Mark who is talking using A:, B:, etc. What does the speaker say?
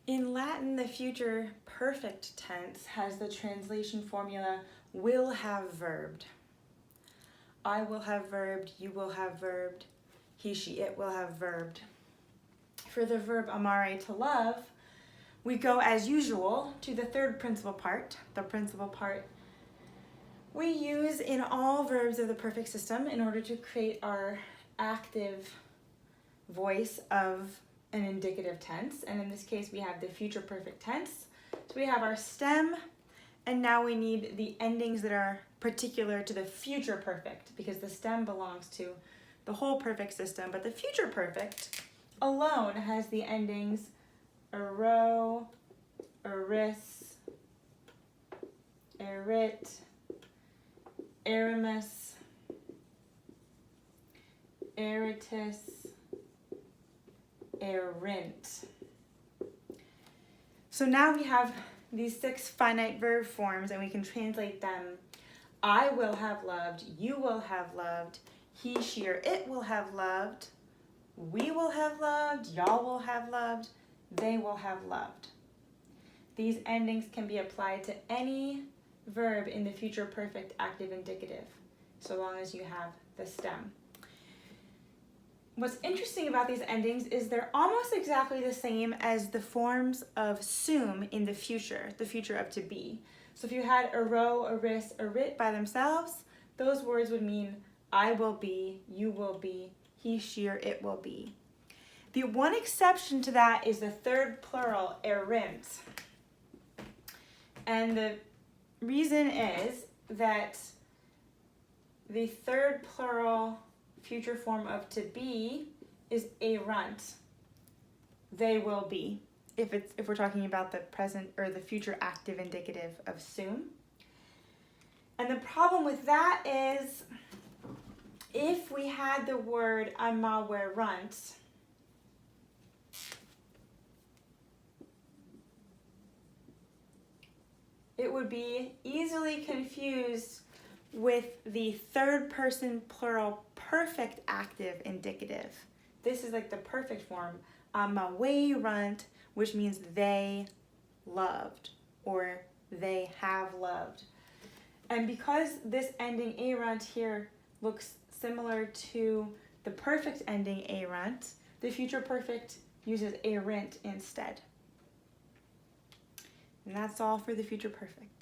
A: In Latin, the future perfect tense has the translation formula will have verbed. I will have verbed, you will have verbed, he, she, it will have verbed. For the verb amare, to love, we go as usual to the third principal part. The principal part we use in all verbs of the perfect system in order to create our active voice of an indicative tense, and in this case we have the future perfect tense. So we have our stem, and now we need the endings that are particular to the future perfect, because the stem belongs to the whole perfect system, but the future perfect alone has the endings ero, eris, erit, erimus, eritus, erint. So now we have these 6 finite verb forms, and we can translate them. I will have loved, you will have loved, he, she, or it will have loved, we will have loved, y'all will have loved, they will have loved. These endings can be applied to any verb in the future perfect active indicative, so long as you have the stem. What's interesting about these endings is they're almost exactly the same as the forms of sum in the future of to be. So if you had ero, eris, erit by themselves, those words would mean I will be, you will be, he, she, or it will be. The one exception to that is the third plural, erint. And the reason is that the third plural future form of to be is erunt. They will be, if we're talking about the present or the future active indicative of sum. And the problem with that is if we had the word amawerunt, it would be easily confused with the third person plural perfect active indicative. This is like the perfect form, amawerunt, which means they loved or they have loved. And because this ending erunt here looks similar to the perfect ending erunt, the future perfect uses erint instead. And that's all for the future perfect.